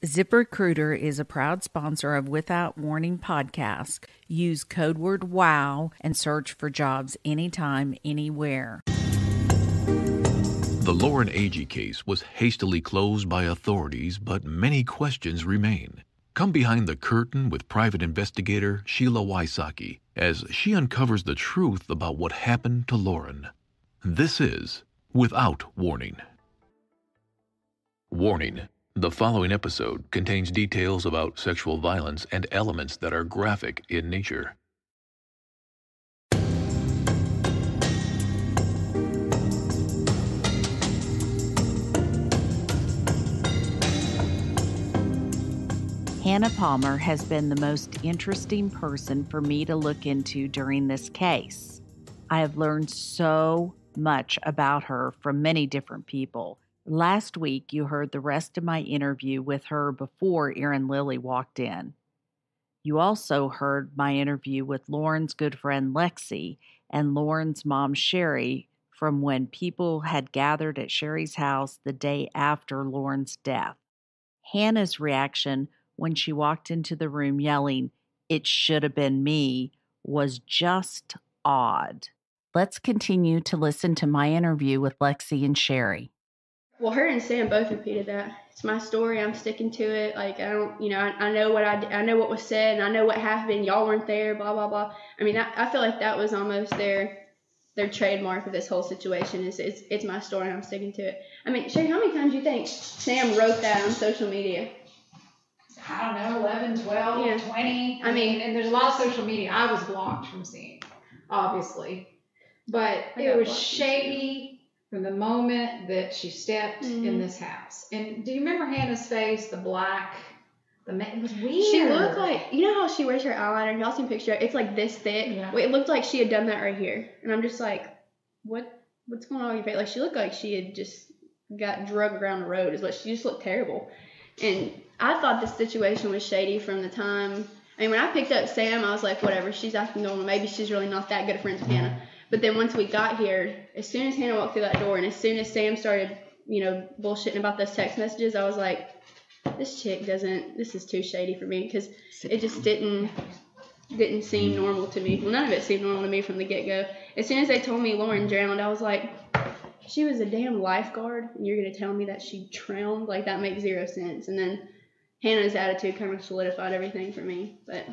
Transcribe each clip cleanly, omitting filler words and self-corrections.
ZipRecruiter is a proud sponsor of Without Warning podcast. Use code word WOW and search for jobs anytime, anywhere. The Lauren Agee case was hastily closed by authorities, but many questions remain. Come behind the curtain with private investigator Sheila WYSOCKI as she uncovers the truth about what happened to Lauren. This is Without Warning. Warning. The following episode contains details about sexual violence and elements that are graphic in nature. Hannah Palmer has been the most interesting person for me to look into during this case. I have learned so much about her from many different people. Last week, you heard the rest of my interview with her before Erin Lilly walked in. You also heard my interview with Lauren's good friend Lexi and Lauren's mom Sherry from when people had gathered at Sherry's house the day after Lauren's death. Hannah's reaction when she walked into the room yelling, "It should have been me," was just odd. Let's continue to listen to my interview with Lexi and Sherry. Well, her and Sam both repeated that. It's my story. I'm sticking to it. Like, I don't, I know what I know what was said, and I know what happened. Y'all weren't there, blah, blah, blah. I mean, I feel like that was almost their trademark of this whole situation is it's my story, and I'm sticking to it. I mean, Sherry, how many times do you think Sam wrote that on social media? I don't know, 11, 12, Yeah. 20. I mean, and there's a lot of social media I was blocked from seeing, obviously. But it was shady from the moment that she stepped in this house. And do you remember Hannah's face, the black, it was weird. She looked like, you know how she wears her eyeliner? Y'all seen a picture? It's like this thick. Yeah. It looked like she had done that right here. And I'm just like, what's going on with your face? Like, she looked like she had just got drugged around the road. She just looked terrible. And I thought this situation was shady from the time. I mean, when I picked up Sam, I was like, whatever, she's acting normal. Maybe she's really not that good of friends with Hannah. But then once we got here, as soon as Hannah walked through that door and as soon as Sam started, bullshitting about those text messages, I was like, this is too shady for me because it just didn't seem normal to me. Well, none of it seemed normal to me from the get-go. As soon as they told me Lauren drowned, I was like, she was a damn lifeguard and you're going to tell me that she drowned? Like, that makes zero sense. And then Hannah's attitude kind of solidified everything for me. But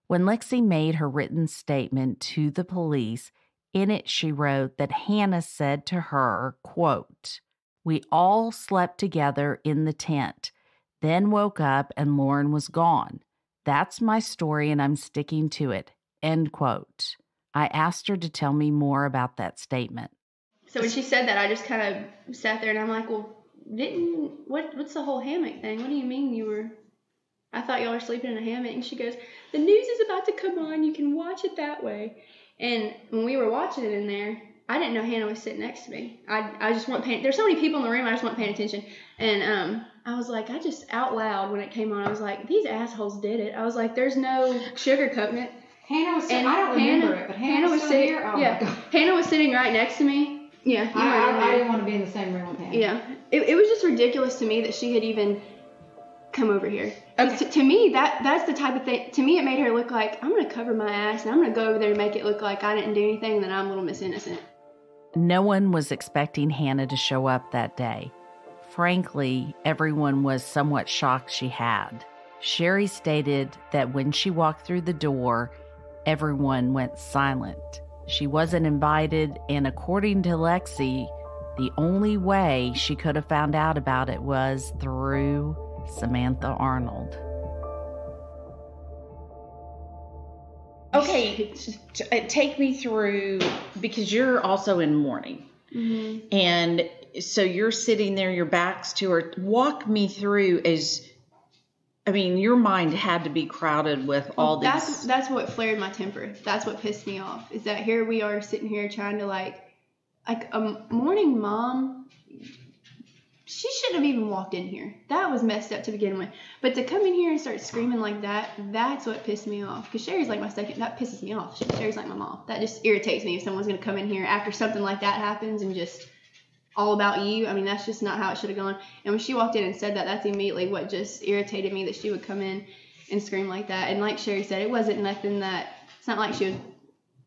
when Lexi made her written statement to the police, in it, she wrote that Hannah said to her, quote, "We all slept together in the tent, then woke up and Lauren was gone. That's my story and I'm sticking to it," end quote. I asked her to tell me more about that statement. So when she said that, I just kind of sat there and I'm like, well, what's the whole hammock thing? What do you mean I thought y'all were sleeping in a hammock? And she goes, the news is about to come on. You can watch it that way. And when we were watching it in there, I didn't know Hannah was sitting next to me. I just wasn't paying. There's so many people in the room, I just wasn't paying attention. And I was like, I just out loud when it came on, I was like, these assholes did it. I was like, there's no sugarcoating it. Hannah was sitting. I don't remember it, but Hannah was sitting here. Oh yeah, my God. Hannah was sitting right next to me. Yeah, I didn't want to be in the same room with Hannah. Yeah, it was just ridiculous to me that she had even come over here. Okay. To me, that's the type of thing. To me, it made her look like, I'm going to cover my ass and I'm going to go over there and make it look like I didn't do anything and that I'm Little Miss Innocent. No one was expecting Hannah to show up that day. Frankly, everyone was somewhat shocked she had. Sherry stated that when she walked through the door, everyone went silent. She wasn't invited, and according to Lexi, the only way she could have found out about it was through Samantha Arnold. Okay, take me through, because you're also in mourning. Mm-hmm. And so you're sitting there, your back's to her. Walk me through your mind had to be crowded with all this. That's what flared my temper. That's what pissed me off, is that here we are sitting here trying to like a mourning mom. She shouldn't have even walked in here. That was messed up to begin with. But to come in here and start screaming like that, that's what pissed me off. Because Sherry's like my second. That pisses me off. Sherry's like my mom. That just irritates me if someone's going to come in here after something like that happens and just all about you. I mean, that's just not how it should have gone. And when she walked in and said that, that's immediately what just irritated me, that she would come in and scream like that. And like Sherry said, it wasn't nothing that, it's not like she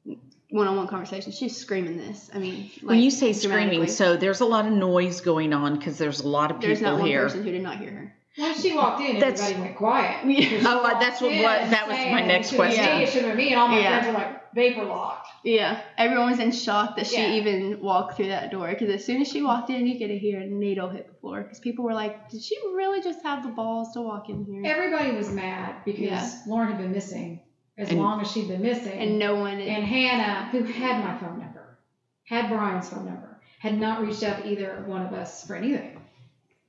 was one-on-one conversation. She's screaming this. I mean, like, when you say screaming, so there's a lot of noise going on because there's a lot of people here. There's not one person who did not hear her. When she walked in, everybody went quiet. That was my next question. It should have been me, and all my friends were like vapor locked. Yeah, everyone was in shock that she even walked through that door, because as soon as she walked in, you could hear a needle hit the floor, because people were like, did she really just have the balls to walk in here? Everybody was mad because Lauren had been missing as long as she'd been missing. And no one... And Hannah, who had my phone number, had Brian's phone number, had not reached out to either one of us for anything.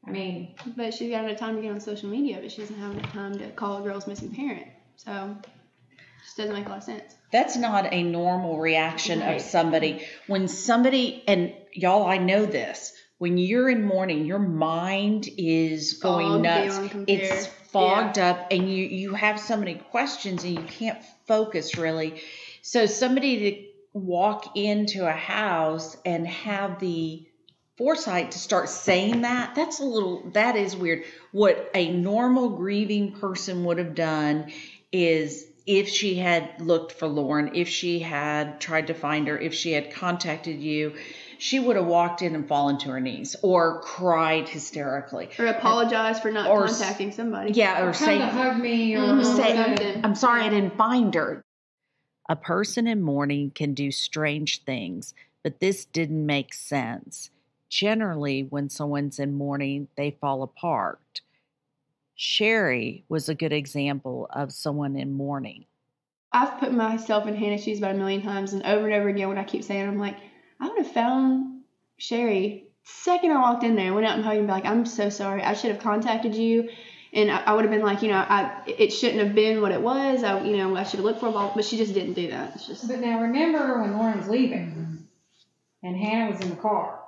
I mean... But she's got enough time to get on social media, but she doesn't have enough time to call a girl's missing parent. So... just doesn't make a lot of sense. That's not a normal reaction of somebody. When somebody, and y'all, I know this, when you're in mourning, your mind is going nuts. It's fogged up, and you have so many questions and you can't focus really. So somebody to walk into a house and have the foresight to start saying that is weird. What a normal grieving person would have done is, if she had looked for Lauren, if she had tried to find her, if she had contacted you, she would have walked in and fallen to her knees or cried hysterically. Or apologized for not contacting somebody. Yeah, or say, hug me, or say, I'm sorry I didn't find her. A person in mourning can do strange things, but this didn't make sense. Generally, when someone's in mourning, they fall apart. Sherry was a good example of someone in mourning. I've put myself in Hannah's shoes about a million times, and over when I keep saying it, I'm like, I would have found Sherry the second I walked in there and went out and hugged and be like, I'm so sorry. I should have contacted you. And I would have been like, it shouldn't have been what it was. I should have looked for a ball, but she just didn't do that. It's just... But now remember when Lauren was leaving and Hannah was in the car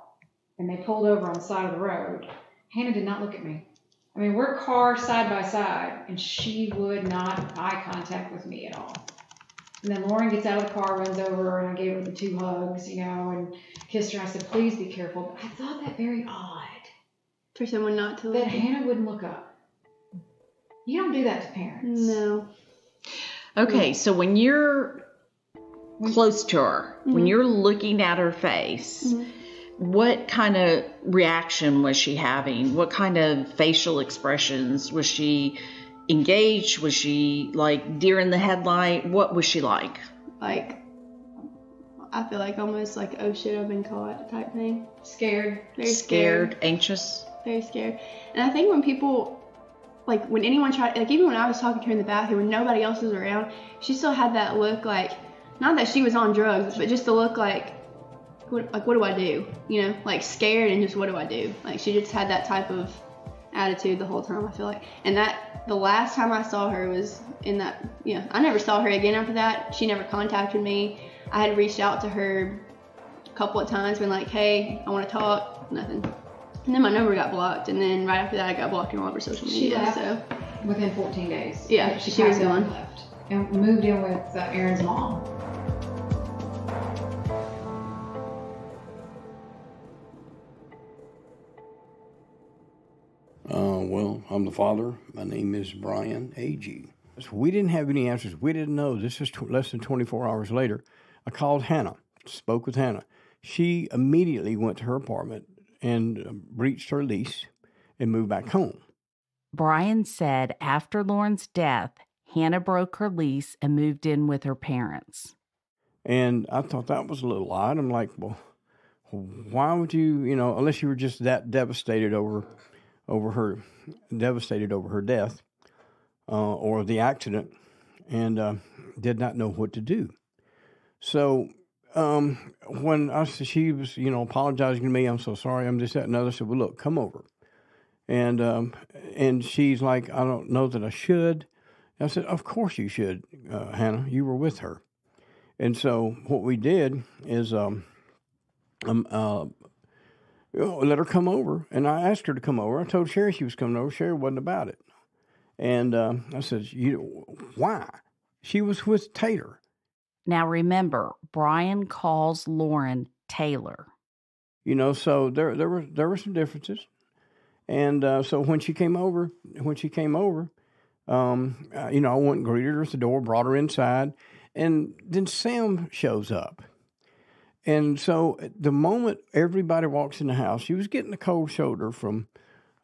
and they pulled over on the side of the road, Hannah did not look at me. I mean, we're car side by side, and she would not eye contact with me at all. And then Lauren gets out of the car, runs over, and I gave her the 2 hugs, and kissed her. I said, please be careful. But I thought that very odd. For someone not to look. That Hannah wouldn't look up. You don't do that to parents. No. Okay, so when you're close to her, when you're looking at her face, what kind of reaction was she having? What kind of facial expressions? Was she engaged? Was she like deer in the headlight? What was she like? Like, I feel like almost like, oh shit, I've been caught type thing. Scared. Very scared. Anxious? Very scared. And I think when people, like when anyone tried, like even when I was talking to her in the bathroom when nobody else was around, she still had that look like, not that she was on drugs, but just the look like, what do I do? Like scared and just what do I do? Like she just had that type of attitude the whole time, I feel like. And that the last time I saw her was in that, I never saw her again after that. She never contacted me. I had reached out to her a couple of times, been like, hey, I want to talk, nothing. And then my number got blocked, and then right after that I got blocked on all over social media. She left within 14 days. Yeah, she was gone. Left and moved in with Aaron's mom. Well, I'm the father. My name is Brian A.G. We didn't have any answers. We didn't know. This is less than 24 hours later. I called Hannah, spoke with Hannah. She immediately went to her apartment and breached her lease and moved back home. Brian said after Lauren's death, Hannah broke her lease and moved in with her parents. And I thought that was a little odd. I'm like, well, why would you, unless you were just that devastated over her death or the accident, and did not know what to do. So when she was, apologizing to me, I'm so sorry, I'm this, that, and other. I said, well, look, come over. And she's like, I don't know that I should. I said, of course you should, Hannah. You were with her. And so what we did is let her come over. And I asked her to come over. I told Sherry she was coming over. Sherry wasn't about it. And I said, why? She was with Taylor. Now remember, Brian calls Lauren Taylor. So there were some differences. And so when she came over, I went and greeted her at the door, brought her inside, and then Sam shows up. And so the moment everybody walks in the house, she was getting a cold shoulder from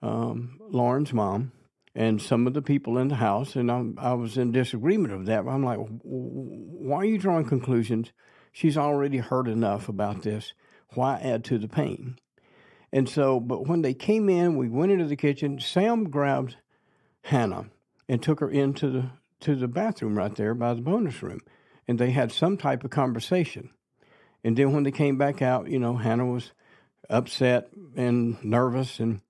Lauren's mom and some of the people in the house, and I was in disagreement of that. I'm like, why are you drawing conclusions? She's already heard enough about this. Why add to the pain? And so, but when they came in, we went into the kitchen. Sam grabbed Hannah and took her into the bathroom right there by the bonus room, and they had some type of conversation. And then when they came back out, Hannah was upset and nervous, and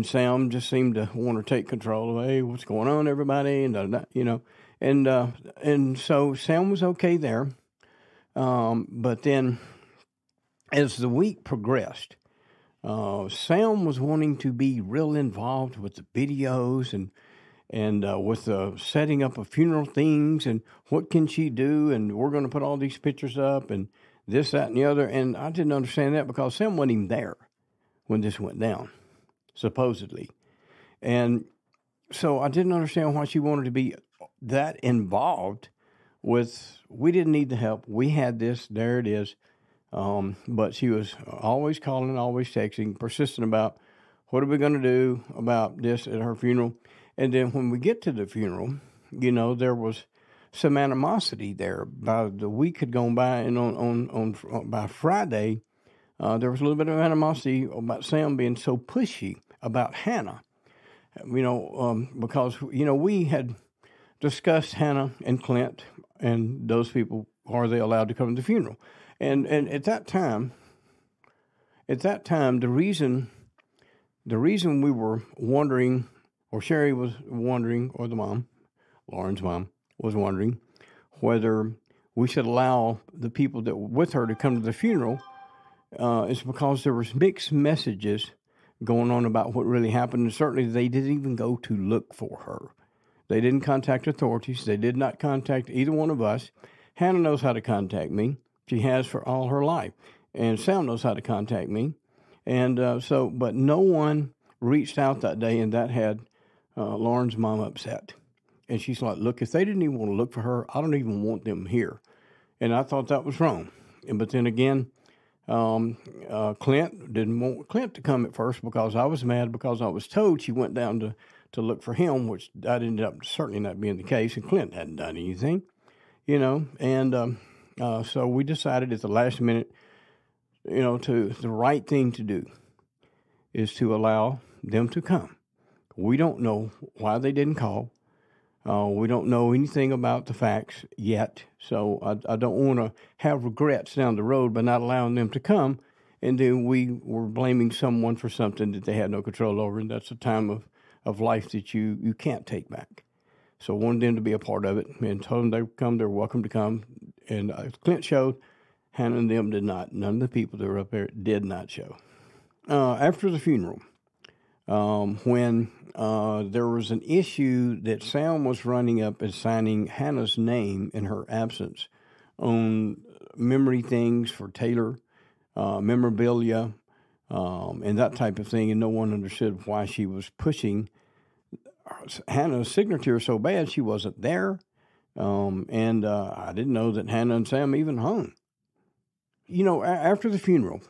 Sam just seemed to want to take control of, hey, what's going on, everybody, and so Sam was okay there. But then, as the week progressed, Sam was wanting to be real involved with the videos and with the setting up of funeral things and what can she do, and we're going to put all these pictures up and this, that, and the other. And I didn't understand that because Sam wasn't even there when this went down, supposedly. And so I didn't understand why she wanted to be that involved with, we didn't need the help. We had this, there it is. But she was always calling, always texting, persistent about what are we going to do about this at her funeral. And then when we get to the funeral, there was some animosity there. By the week had gone by, and by Friday, there was a little bit of animosity about Sam being so pushy about Hannah. Because we had discussed Hannah and Clint and those people, are they allowed to come to the funeral? And at that time, the reason we were wondering, or Sherry was wondering, or the mom, Lauren's mom, was wondering whether we should allow the people that were with her to come to the funeral, is because there was mixed messages going on about what really happened. And certainly they didn't even go to look for her. They didn't contact authorities. They did not contact either one of us. Hannah knows how to contact me. She has for all her life. And Sam knows how to contact me. And but no one reached out that day, and that had Lauren's mom upset. And she's like, look, if they didn't even want to look for her, I don't even want them here. And I thought that was wrong. But then again, Clint didn't want Clint to come at first because I was mad because I was told she went down to look for him, which that ended up certainly not being the case, and Clint hadn't done anything, and so we decided at the last minute, the right thing to do is to allow them to come. We don't know why they didn't call. We don't know anything about the facts yet, so I don't want to have regrets down the road by not allowing them to come, and then we were blaming someone for something that they had no control over, and that's a time of life that you can't take back. So I wanted them to be a part of it, and told them they would come, they're welcome to come, and Clint showed, Hannah and them did not. None of the people that were up there did not show. After the funeral, when there was an issue that Sam was running up and signing Hannah's name in her absence on memory things for Taylor, memorabilia, and that type of thing, and no one understood why she was pushing Hannah's signature so bad. She wasn't there, and I didn't know that Hannah and Sam even hung. After the funeral,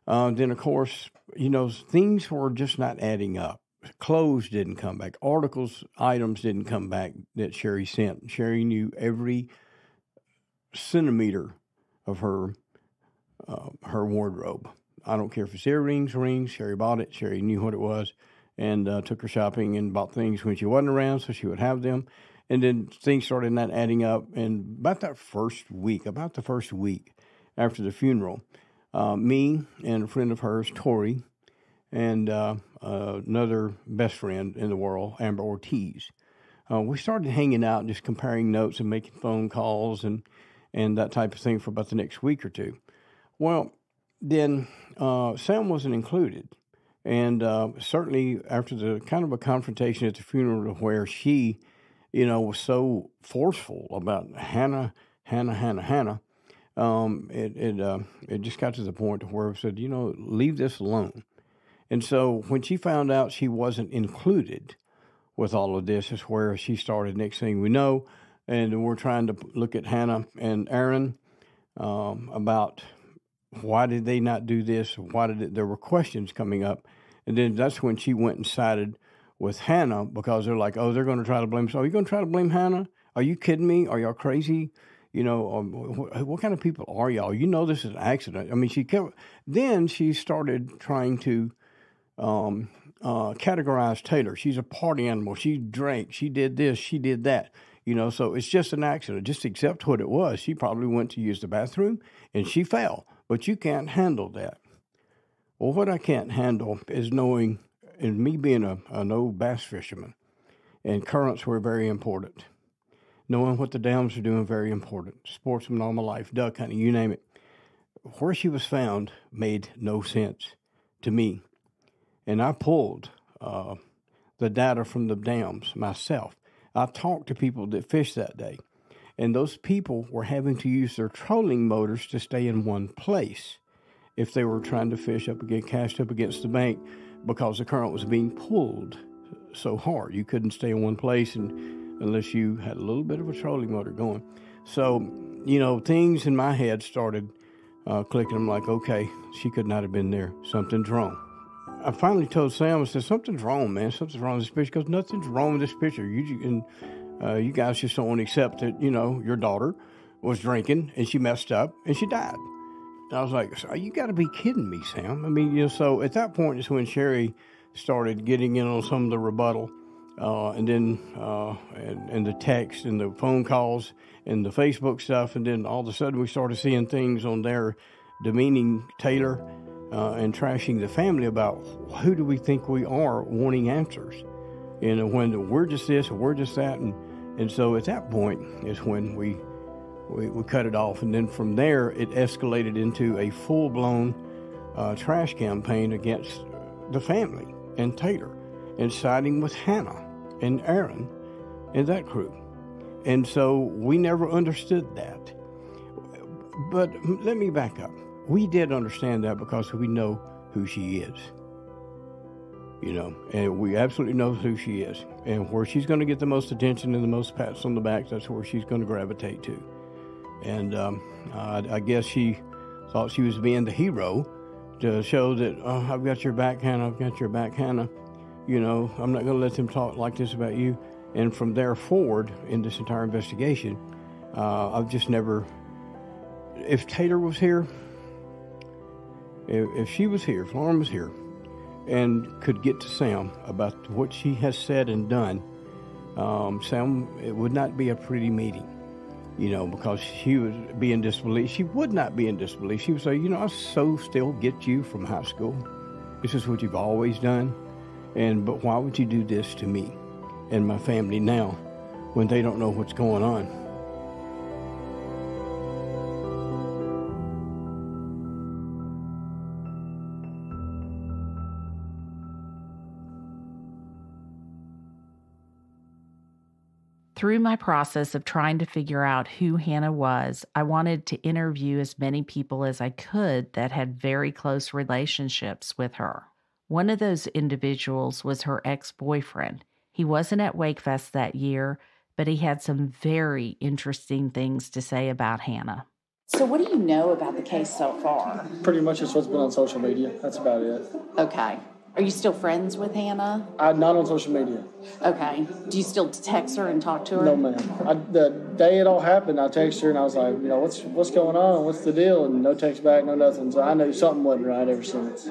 then of course, things were just not adding up. Clothes didn't come back. Items didn't come back that Sherry sent. Sherry knew every centimeter of her wardrobe. I don't care if it's earrings, rings. Sherry bought it. Sherry knew what it was, and took her shopping and bought things when she wasn't around, so she would have them. And then things started not adding up. And about the first week after the funeral, me and a friend of hers, Tori, and another best friend in the world, Amber Ortiz, we started hanging out and just comparing notes and making phone calls and that type of thing for about the next week or two. Well, then Sam wasn't included. And certainly after the kind of a confrontation at the funeral where she, was so forceful about Hannah, it just got to the point where I said, leave this alone. And so when she found out she wasn't included with all of this is where she started, next thing we know, and we're trying to look at Hannah and Aaron about why did they not do this? There were questions coming up. And then that's when she went and sided with Hannah because they're like, oh, they're going to try to blame us. Are you going to try to blame Hannah? Are you kidding me? Are y'all crazy? What kind of people are y'all? This is an accident. I mean, then she started trying to categorize Taylor. She's a party animal. She drank. She did this. She did that. So it's just an accident. Just accept what it was. She probably went to use the bathroom and she fell. But you can't handle that. Well, what I can't handle is knowing, and me being an old bass fisherman, and currents were very important. Knowing what the dams are doing, very important. Sportsman all my life, duck hunting, you name it. Where she was found made no sense to me. And I pulled the data from the dams myself. I talked to people that fished that day. And those people were having to use their trolling motors to stay in one place if they were trying to fish cast up against the bank because the current was being pulled so hard. You couldn't stay in one place unless you had a little bit of a trolling motor going. So, things in my head started clicking. I'm like, okay, she could not have been there. Something's wrong. I finally told Sam, I said, something's wrong, man. Something's wrong with this picture because nothing's wrong with this picture. You guys just don't want to accept that, your daughter was drinking and she messed up and she died. And I was like, so you got to be kidding me, Sam. I mean, so at that point is when Sherry started getting in on some of the rebuttal and then and the text and the phone calls and the Facebook stuff. And then all of a sudden we started seeing things on there demeaning Taylor and trashing the family about who do we think we are, wanting answers. When we're just this and we're just that. And so at that point is when we cut it off. And then from there, it escalated into a full-blown trash campaign against the family and Taylor and siding with Hannah and Aaron and that crew. And so we never understood that. But let me back up. We did understand that because we know who she is. And we absolutely know who she is. And where she's going to get the most attention and the most pats on the back, that's where she's going to gravitate to. And I guess she thought she was being the hero to show that, oh, I've got your back, Hannah, I've got your back, Hannah. I'm not going to let them talk like this about you. And from there forward, in this entire investigation, I've just never... If Taylor was here, if she was here, if Lauren was here, and could get to Sam about what she has said and done, Sam, it would not be a pretty meeting, because she would be in disbelief. She would not be in disbelief. She would say, I so still get you from high school. This is what you've always done. But why would you do this to me and my family now when they don't know what's going on? Through my process of trying to figure out who Hannah was, I wanted to interview as many people as I could that had very close relationships with her. One of those individuals was her ex-boyfriend. He wasn't at WakeFest that year, but he had some very interesting things to say about Hannah. So what do you know about the case so far? Pretty much just what's been on social media. That's about it. Okay. Are you still friends with Hannah? Not on social media. Okay. Do you still text her and talk to her? No, ma'am. The day it all happened, I texted her and I was like, what's going on? What's the deal? And no text back, no nothing. So I knew something wasn't right ever since.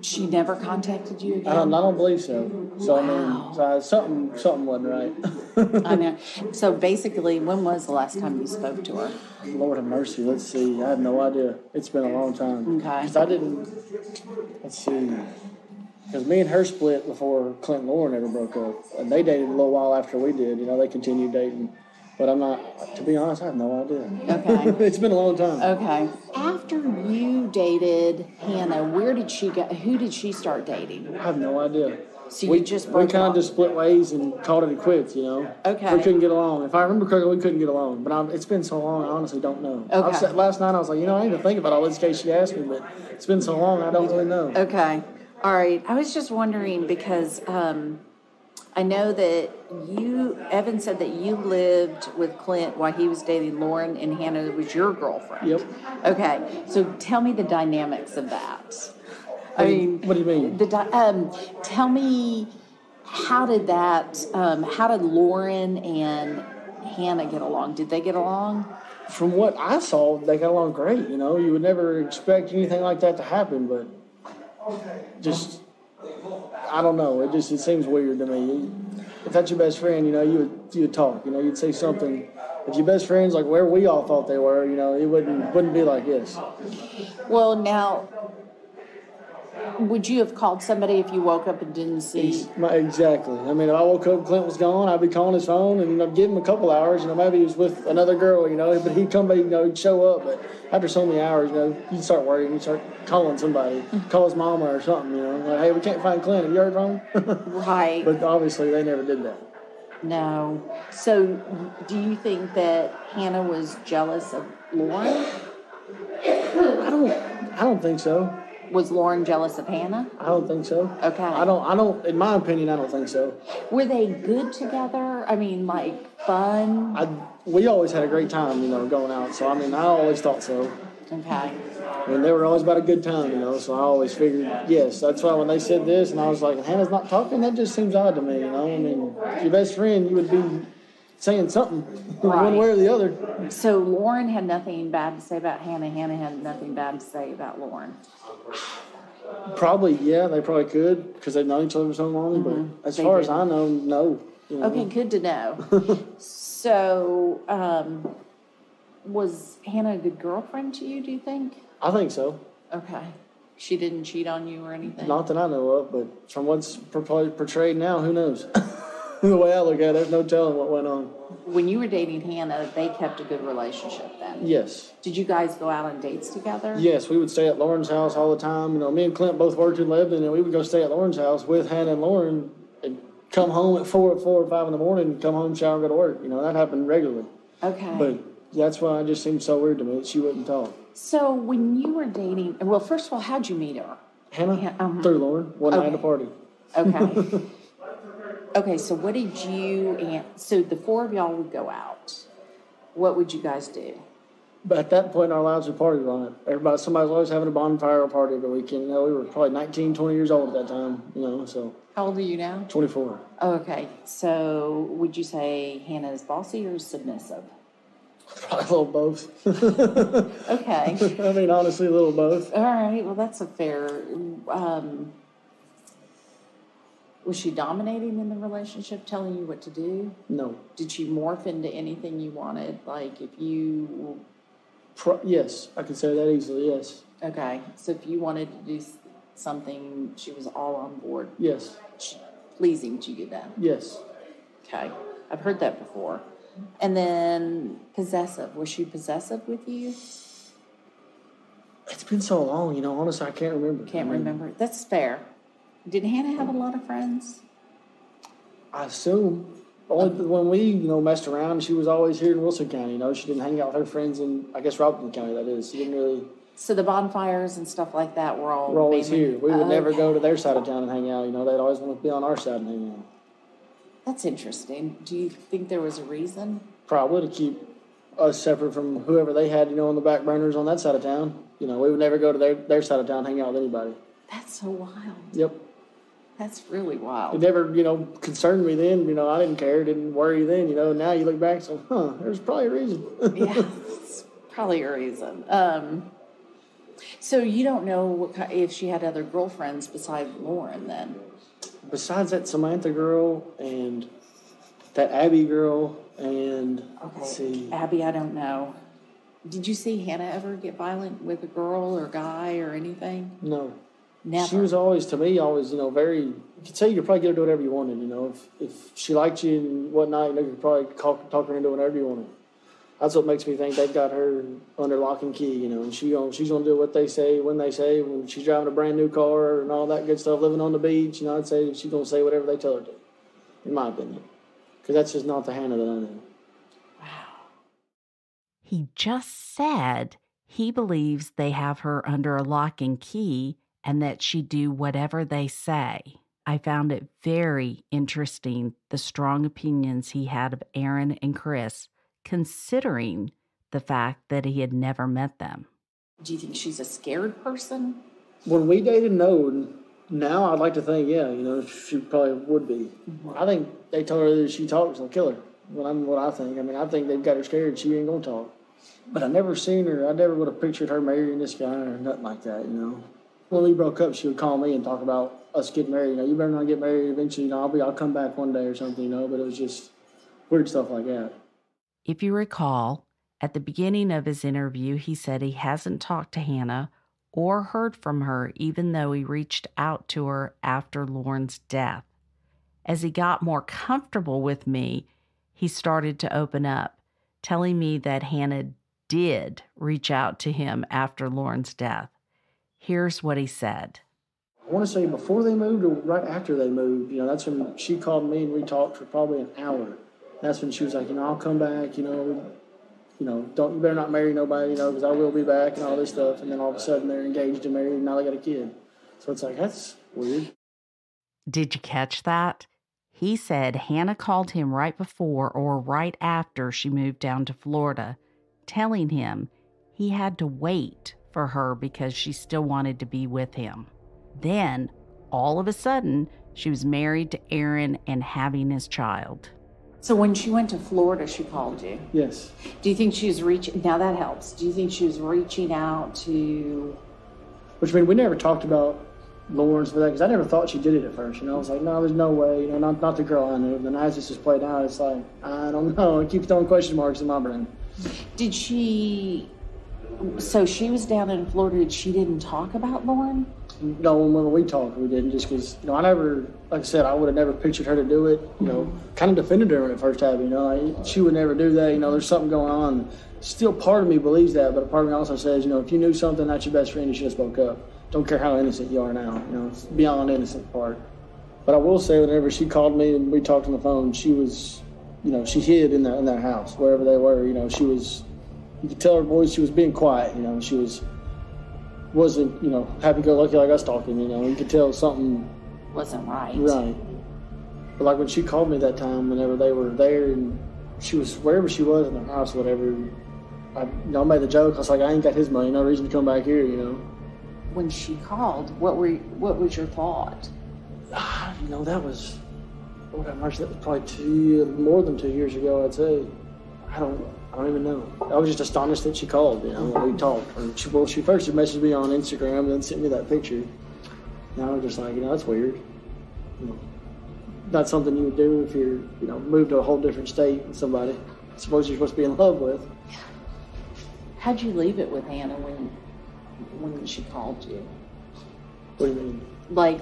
She never contacted you again? I don't believe so. So, wow. Something wasn't right. I know. So basically, when was the last time you spoke to her? Lord have mercy. Let's see. I have no idea. It's been a long time. Okay. Let's see. Because me and her split before Clint and Lauren ever broke up. And they dated a little while after we did. They continued dating. But I'm not, to be honest, I have no idea. Okay. It's been a long time. Okay. After you dated Hannah, where did she go? Who did she start dating? I have no idea. So we just kind of just split ways and called it quits, you know. Okay. We couldn't get along. If I remember correctly, we couldn't get along. But it's been so long, I honestly don't know. Okay. Last night I was like, you know, I need to think about all this in case she asked me, but it's been so long, I don't really know. Okay. All right. I was just wondering because I know that Evan said that you lived with Clint while he was dating Lauren, and Hannah was your girlfriend. Yep. Okay. So tell me the dynamics of that. What do you mean? Tell me, how did Lauren and Hannah get along? Did they get along? From what I saw, they got along great. You know, you would never expect anything like that to happen, but just, I don't know. It seems weird to me. If that's your best friend, you know, you would talk. You know, you'd say something. If your best friend's like where we all thought they were, you know, it wouldn't be like this. Well, now, would you have called somebody if you woke up and didn't see? Exactly. I mean, if I woke up and Clint was gone, I'd be calling his phone and I'd give him a couple hours. You know, maybe he was with another girl, you know, but he'd come back, you know, he'd show up. But after so many hours, you know, you'd start worrying. You'd start calling somebody, call his mama or something, you know. Like, hey, we can't find Clint. Have you heard from him? Right. But obviously, they never did that. No. So, do you think that Hannah was jealous of Lauren? I don't think so. Was Lauren jealous of Hannah? I don't think so. Okay. I don't. In my opinion, I don't think so. Were they good together? I mean, like fun? We always had a great time, you know, going out. So I mean, I always thought so. Okay. And they were always about a good time, you know. So I always figured, yes. That's why when they said this, and I was like, Hannah's not talking. That just seems odd to me, you know. I mean, your best friend, you would be saying something, right, one way or the other. So Lauren had nothing bad to say about Hannah. Hannah had nothing bad to say about Lauren. Probably, yeah, they probably could because they've known each other for so long. But as far as I know, no. You know? Okay, good to know. So, was Hannah a good girlfriend to you, do you think? I think so. Okay. She didn't cheat on you or anything? Not that I know of, but from what's portrayed now, who knows? The way I look at it, there's no telling what went on. When you were dating Hannah, they kept a good relationship then? Yes. Did you guys go out on dates together? Yes, we would stay at Lauren's house all the time. You know, me and Clint both worked in Lebanon, and we would go stay at Lauren's house with Hannah and Lauren and come home at 4 or 5 in the morning and come home, shower, and go to work. You know, that happened regularly. Okay. But that's why it just seemed so weird to me that she wouldn't talk. So when you were dating, well, first of all, how'd you meet her? Hannah? Through Lauren, one night at a party. Okay. Okay, so what did you, so the four of y'all would go out. What would you guys do? But at that point in our lives, we partied on it. Somebody was always having a bonfire or party every weekend. You know, we were probably 19, 20 years old at that time, you know, so. How old are you now? 24. Oh, okay. So would you say Hannah is bossy or submissive? Probably a little both. Okay. I mean, honestly, a little both. All right. Well, that's a fair. Was she dominating in the relationship, telling you what to do? No. Did she morph into anything you wanted? Like if you... Yes, I can say that easily, yes. Okay. So if you wanted to do something, she was all on board? Yes. Pleasing to you then? Yes. Okay. I've heard that before. And then possessive. Was she possessive with you? It's been so long, you know. Honestly, I can't remember. Can't remember. That's fair. Did Hannah have a lot of friends? I assume. Only when we, you know, messed around, she was always here in Wilson County. You know, she didn't hang out with her friends in, I guess, Robertson County, that is. She didn't really. So the bonfires and stuff like that were all. We're always here. We would never go to their side of town and hang out. You know, they'd always want to be on our side and hang out. That's interesting. Do you think there was a reason? Probably to keep us separate from whoever they had, you know, on the back burners on that side of town. You know, we would never go to their side of town and hang out with anybody. That's so wild. Yep. That's really wild. It never, you know, concerned me then. You know, I didn't care. Didn't worry then. You know, now you look back and say, there's probably a reason. Yeah, it's probably a reason. So you don't know if she had other girlfriends besides Lauren then? Besides that Samantha girl and that Abby girl and, let's see. Abby, I don't know. Did you see Hannah ever get violent with a girl or guy or anything? No. Never. She was always, to me, always, you know, very, you could say you could probably get her to do whatever you wanted, you know. If she liked you and whatnot, you know, you could probably talk her into whatever you wanted. That's what makes me think they've got her under lock and key, you know, and she's gonna do what they say, when they say, when she's driving a brand new car and all that good stuff, living on the beach, you know, I'd say she's gonna say whatever they tell her to, in my opinion, because that's just not the Hannah that I know. Wow. He just said he believes they have her under a lock and key and that she'd do whatever they say. I found it very interesting, the strong opinions he had of Aaron and Chris, considering the fact that he had never met them. Do you think she's a scared person? When we dated, no. Now I'd like to think, yeah, you know, she probably would be. Mm-hmm. I think they told her that if she talks, they'll kill her. What I think. I mean, I think they've got her scared. She ain't gonna talk. But I never seen her. I never would have pictured her marrying this guy or nothing like that, you know. When we broke up, she would call me and talk about us getting married. You know, you better not get married eventually. You know, I'll come back one day or something, you know. But it was just weird stuff like that. If you recall, at the beginning of his interview, he said he hasn't talked to Hannah or heard from her, even though he reached out to her after Lauren's death. As he got more comfortable with me, he started to open up, telling me that Hannah did reach out to him after Lauren's death. Here's what he said. I want to say before they moved or right after they moved, you know, that's when she called me and we talked for probably an hour. That's when she was like, you know, I'll come back, you better not marry nobody, you know, because I will be back and all this stuff. And then all of a sudden they're engaged and married and now they got a kid. So it's like, that's weird. Did you catch that? He said Hannah called him right before or right after she moved down to Florida, telling him he had to wait for her because she still wanted to be with him. Then, all of a sudden, she was married to Aaron and having his child. So when she went to Florida, she called you? Yes. Do you think she was reaching, now that helps, do you think she was reaching out to... Which, I mean, we never talked about Lauren's for that, because I never thought she did it at first, you know. I was like, no, there's no way, you know, not the girl I knew. And then as this is played out, it's like, I don't know, I keep throwing question marks in my brain. Did she... So she was down in Florida and she didn't talk about Lauren? No, when we talked, we didn't, just because, you know, I never, like I said, I would have never pictured her to do it, you know, kind of defended her when it first happened, you know, she would never do that, you know, there's something going on. Still part of me believes that, but a part of me also says, you know, if you knew something, that's your best friend, you should have spoke up. Don't care how innocent you are now, you know, it's beyond innocent part. But I will say, whenever she called me and we talked on the phone, she was, you know, she hid in their house, wherever they were, you know, she was, you could tell her voice, she was being quiet, you know, she wasn't, you know, happy-go-lucky like us talking, you know. You could tell something wasn't right. Right. But like when she called me that time, whenever they were there, and she was wherever she was in their house, whatever. I made the joke. I was like, I ain't got his money. No reason to come back here, you know. When she called, what was your thought? You know, that was, oh, that was probably more than 2 years ago, I'd say. I don't even know. I was just astonished that she called, you know, when we talked. She first messaged me on Instagram and then sent me that picture. And I was just like, you know, that's weird. You know, not something you would do if you're, you know, moved to a whole different state with somebody. I suppose you're supposed to be in love with. How'd you leave it with Hannah when she called you? What do you mean? Like,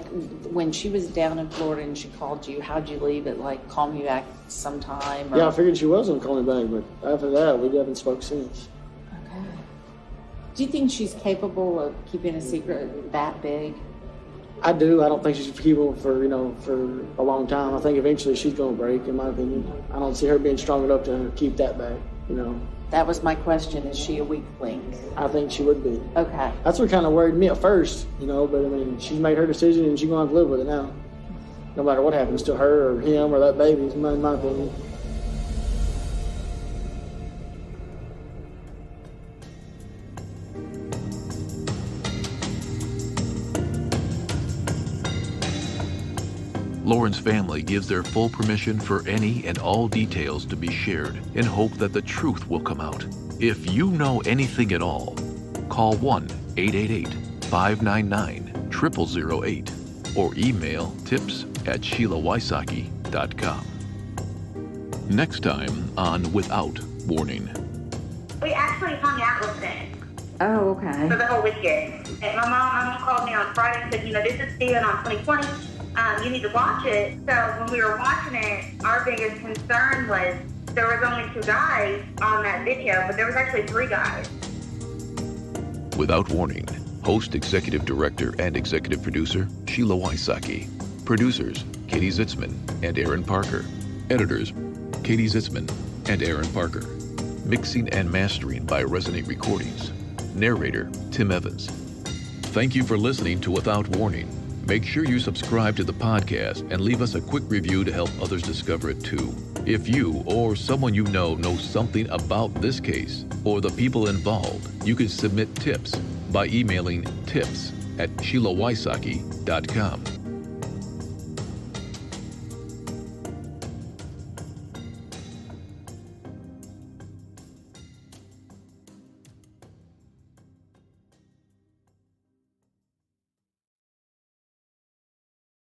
when she was down in Florida and she called you, how'd you leave it? Like, call me back sometime? Or... Yeah, I figured she was going to call me back, but after that, we haven't spoke since. Okay. Do you think she's capable of keeping a secret that big? I do. I don't think she's capable for a long time. I think eventually she's going to break, in my opinion. I don't see her being strong enough to keep that back, you know. That was my question. Is she a weak link? I think she would be. Okay. That's what kind of worried me at first, you know, but I mean, she's made her decision and she's going to have to live with it now. No matter what happens to her or him or that baby, in my opinion. Lauren's family gives their full permission for any and all details to be shared in hope that the truth will come out. If you know anything at all, call 1-888-599-0008 or email tips@SheilaWYSOCKI.com. Next time on Without Warning. We actually hung out with them. Oh, okay. For the whole weekend. And my mom called me on Friday and said, you know, this is Steven on 2020. You need to watch it. So when we were watching it, our biggest concern was there was only 2 guys on that video, but there was actually 3 guys. Without Warning. Host, Executive Director, and Executive Producer, Sheila WYSOCKI. Producers, Katie Zitzman and Aaron Parker. Editors, Katie Zitzman and Aaron Parker. Mixing and mastering by Resonate Recordings. Narrator, Tim Evans. Thank you for listening to Without Warning. Make sure you subscribe to the podcast and leave us a quick review to help others discover it too. If you or someone you know knows something about this case or the people involved, you can submit tips by emailing tips@SheilaWysocki.com.